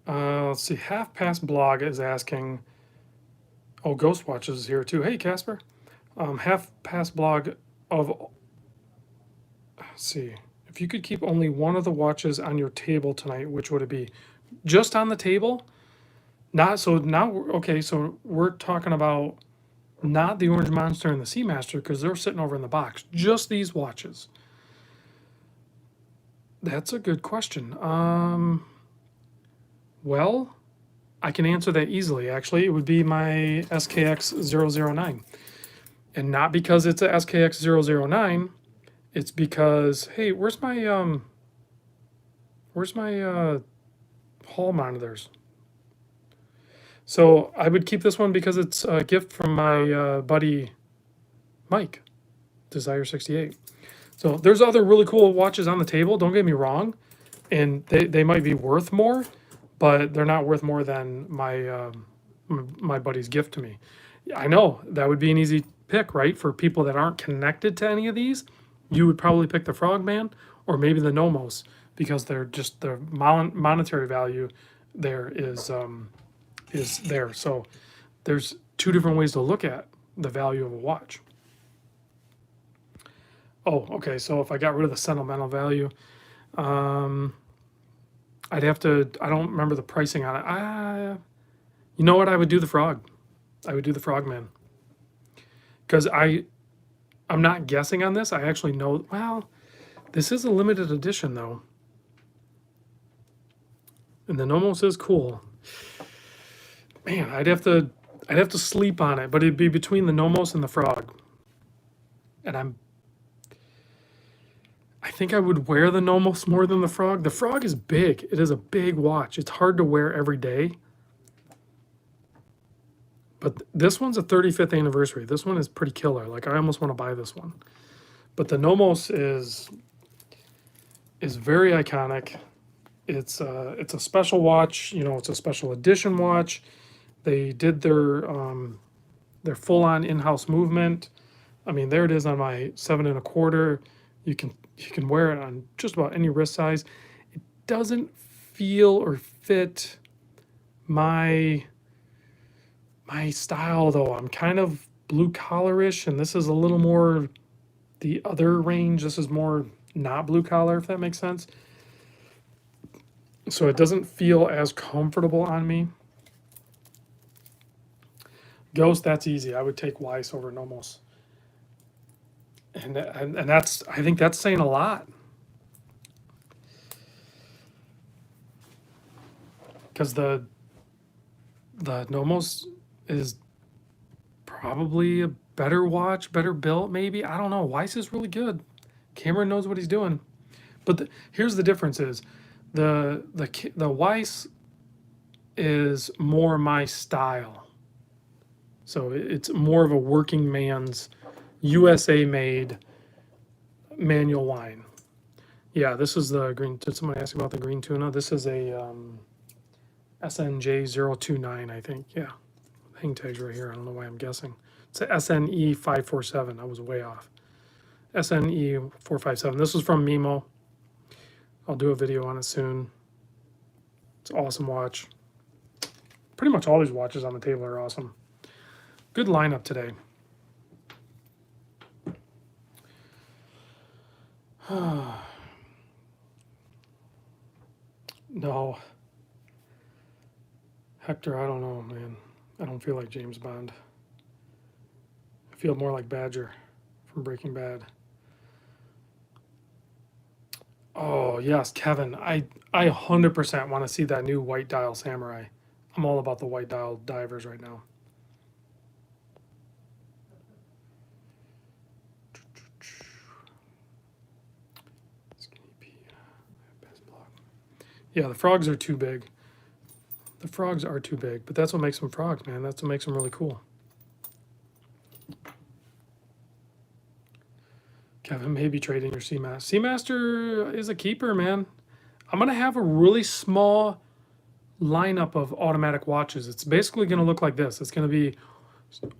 Let's see. Half Past Blog is asking. Oh, Ghost Watches is here too. Hey Casper. Half Past Blog of. Let's see. If you could keep only one of the watches on your table tonight, which would it be? Just on the table? Not so now. Okay, so we're talking about not the Orange Monster and the Seamaster because they're sitting over in the box. Just these watches. That's a good question. Well, I can answer that easily. Actually, it would be my SKX009, and not because it's a SKX009. It's because, hey, where's my hall monitors? So I would keep this one because it's a gift from my buddy Mike, Desire 68. So there's other really cool watches on the table, don't get me wrong, and they might be worth more, but they're not worth more than my buddy's gift to me. I know that would be an easy pick, right? For people that aren't connected to any of these, you would probably pick the Frogman or maybe the Nomos because they're just the monetary value there is there. So there's two different ways to look at the value of a watch. Oh, okay. So if I got rid of the sentimental value, I'd have to. I don't remember the pricing on it. You know what? I would do the Frog. I would do the Frogman because I'm not guessing on this. I actually know. Well, this is a limited edition though, and the Nomos is cool. Man, I'd have to sleep on it, but it'd be between the Nomos and the Frog. And I think I would wear the Nomos more than the Frog. The Frog is big. It is a big watch. It's hard to wear every day. But this one's a 35th anniversary. This one is pretty killer. Like I almost want to buy this one. But the Nomos is very iconic. It's a special watch. You know, it's a special edition watch. They did their full-on in-house movement. I mean, there it is on my 7 1/4. You can wear it on just about any wrist size. It doesn't feel or fit my style though. I'm kind of blue collarish, and this is a little more the other range. This is more not blue collar, if that makes sense. So it doesn't feel as comfortable on me. Ghost, that's easy. I would take Weiss over Nomos. And that's, I think that's saying a lot. Because the Nomos is probably a better watch, better built maybe. I don't know. Weiss is really good. Cameron knows what he's doing. But here's the difference is the Weiss is more my style. So it's more of a working man's USA made manual line. Yeah, this is the green. Did someone ask about the green tuna? This is a SNJ029, I think. Yeah, hang tags right here. I don't know why I'm guessing. It's a SNE547. I was way off. SNE457. This is from Mimo. I'll do a video on it soon. It's an awesome watch. Pretty much all these watches on the table are awesome. Good lineup today. No. Hector, I don't know, man. I don't feel like James Bond. I feel more like Badger from Breaking Bad. Oh, yes, Kevin. I 100% want to see that new white dial samurai. I'm all about the white dial divers right now. Yeah, the frogs are too big. The frogs are too big, but that's what makes them frogs, man. That's what makes them really cool. Kevin, maybe trading your Seamaster. Seamaster is a keeper, man. I'm going to have a really small lineup of automatic watches. It's basically going to look like this. It's going to be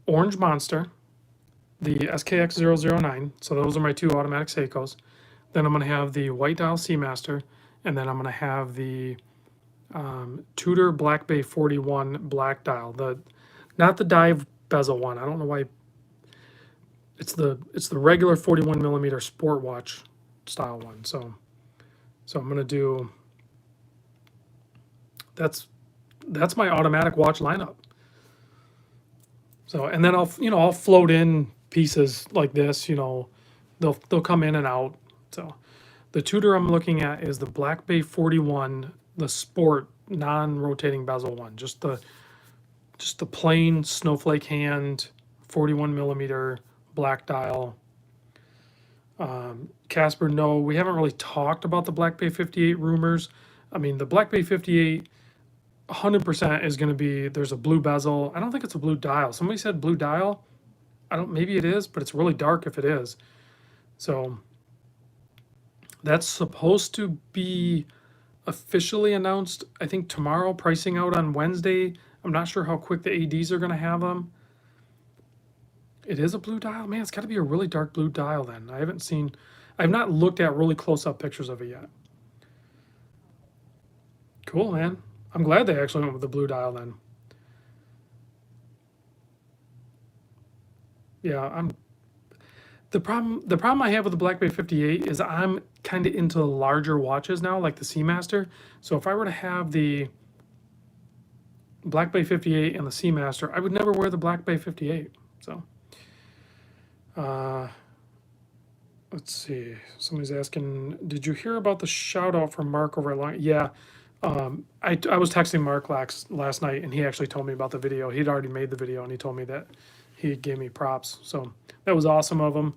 Orange Monster, the SKX009. So those are my two automatic Seikos. Then I'm going to have the White Dial Seamaster, and then I'm going to have the Tudor Black Bay 41 Black Dial. Not the dive bezel one. I don't know why. It's the regular 41 millimeter sport watch style one. So I'm going to do. That's my automatic watch lineup. So, and then I'll float in pieces like this, they'll come in and out. So the Tudor I'm looking at is the Black Bay 41, the sport non-rotating bezel one, just the plain snowflake hand 41 millimeter black dial. Casper, no, we haven't really talked about the Black Bay 58 rumors. I mean, the Black Bay 58 100% is going to be, there's a blue bezel. I don't think it's a blue dial. Somebody said blue dial. Maybe it is, but it's really dark if it is. So that's supposed to be officially announced, I think tomorrow, pricing out on Wednesday. I'm not sure how quick the ADs are going to have them. It is a blue dial? Man, it's got to be a really dark blue dial then. I've not looked at really close-up pictures of it yet. Cool, man. I'm glad they actually went with the blue dial then. Yeah, the problem I have with the Black Bay 58 is I'm kind of into larger watches now, like the Seamaster. So if I were to have the Black Bay 58 and the Seamaster, I would never wear the Black Bay 58. So let's see. Somebody's asking, did you hear about the shout out from Mark over at Long? Yeah. I was texting Mark last night, and he actually told me about the video. He'd already made the video, and he told me that he gave me props. So that was awesome of him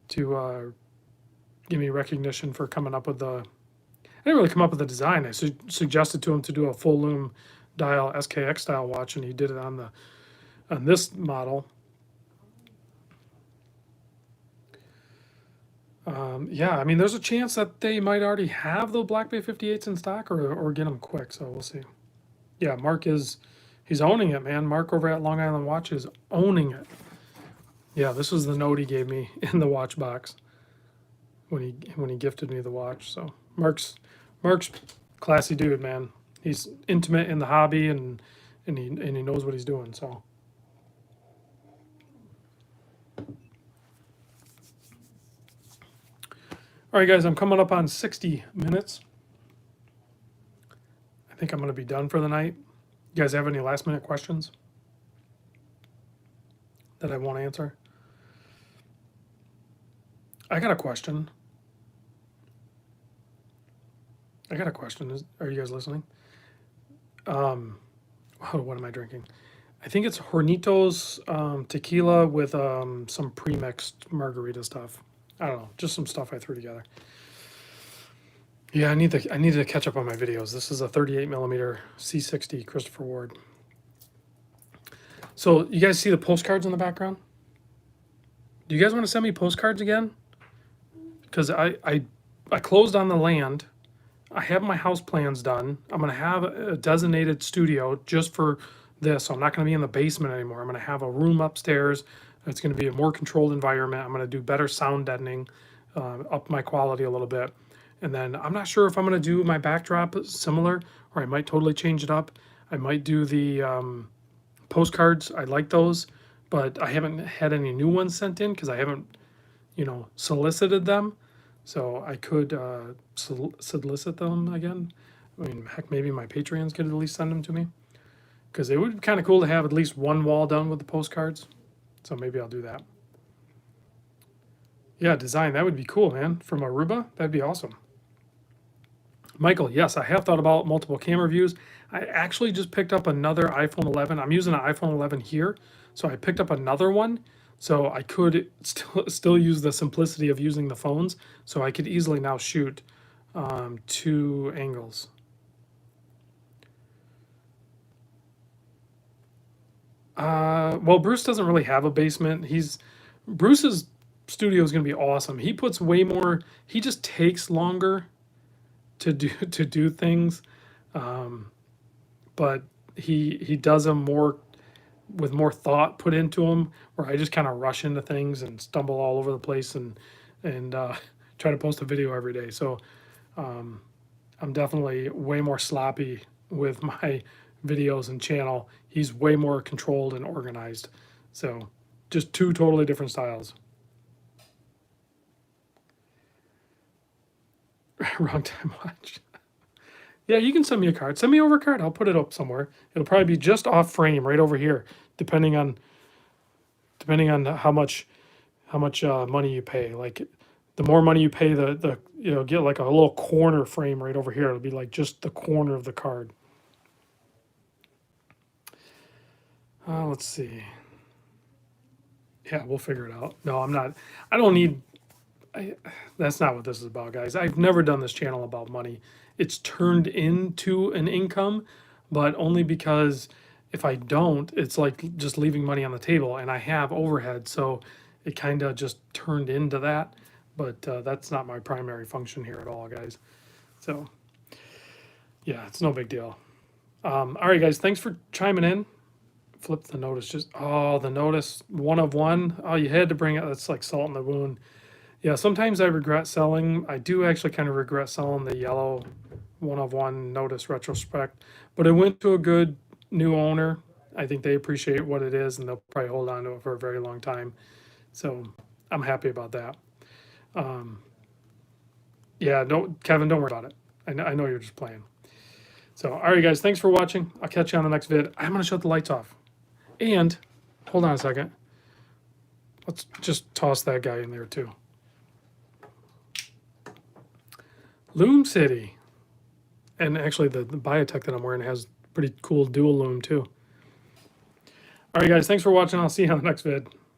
to give me recognition for coming up with the. I didn't really come up with the design. I suggested to him to do a full lume dial SKX style watch, and he did it on this model. Yeah, I mean, there's a chance that they might already have the Black Bay 58s in stock or get them quick, so we'll see. Yeah, Mark he's owning it, man. Mark over at Long Island Watch is owning it. Yeah, this was the note he gave me in the watch box when he gifted me the watch. So Mark's classy dude, man. He's intimate in the hobby and he knows what he's doing, so. All right, guys, I'm coming up on 60 minutes. I think I'm going to be done for the night. You guys have any last minute questions that I want to answer? I got a question. Are you guys listening? What am I drinking? I think it's Hornitos tequila with some pre-mixed margarita stuff. I don't know, just some stuff I threw together. Yeah, I need to catch up on my videos. This is a 38 millimeter C60 Christopher Ward. So you guys see the postcards in the background? Do you guys want to send me postcards again? Because I I closed on the land. I have my house plans done. I'm going to have a designated studio just for this. So I'm not going to be in the basement anymore. I'm going to have a room upstairs. It's going to be a more controlled environment. I'm going to do better sound deadening, up my quality a little bit. And then I'm not sure if I'm going to do my backdrop similar, or I might totally change it up. I might do the postcards. I like those, but I haven't had any new ones sent in because I haven't, solicited them. So I could solicit them again. I mean, heck, maybe my Patreons could at least send them to me, because it would be kind of cool to have at least one wall done with the postcards. So maybe I'll do that. Yeah, design, that would be cool, man. From Aruba, that'd be awesome. Michael, yes, I have thought about multiple camera views. I actually just picked up another iPhone 11. I'm using an iPhone 11 here, so I picked up another one. So I could still use the simplicity of using the phones. So I could easily now shoot 2 angles. Well, Bruce doesn't really have a basement. Bruce's studio is going to be awesome. He puts way more. He just takes longer to do things, but he does them more with more thought put into them. Where I just kind of rush into things and stumble all over the place and try to post a video every day. So I'm definitely way more sloppy with my videos and channel. He's way more controlled and organized. So just 2 totally different styles. Wrong time watch. Yeah, you can send me a card. Send me over a card. I'll put it up somewhere. It'll probably be just off frame right over here, depending on how much money you pay. Like, the more money you pay, the get like a little corner frame right over here. It'll be like just the corner of the card. Let's see. Yeah, we'll figure it out. No, I'm not. I don't need. That's not what this is about, guys. I've never done this channel about money. It's turned into an income, but only because if I don't, it's like just leaving money on the table, and I have overhead, so it kind of just turned into that. But that's not my primary function here at all, guys. So yeah, it's no big deal. All right, guys, thanks for chiming in. Flip the notice. The notice 1 of 1. Oh, you had to bring it. That's like salt in the wound. Yeah, sometimes I regret selling. I do actually kind of regret selling the yellow 1 of 1 notice retrospect, but it went to a good new owner. I think they appreciate what it is, and they'll probably hold on to it for a very long time. So I'm happy about that. Yeah, Kevin, don't worry about it. I know you're just playing. So, all right, guys, thanks for watching. I'll catch you on the next vid. I'm going to shut the lights off. And, hold on a second. Let's just toss that guy in there, too. Loom City. And actually, the Biotech that I'm wearing has pretty cool dual loom, too. All right, guys, thanks for watching. I'll see you on the next vid.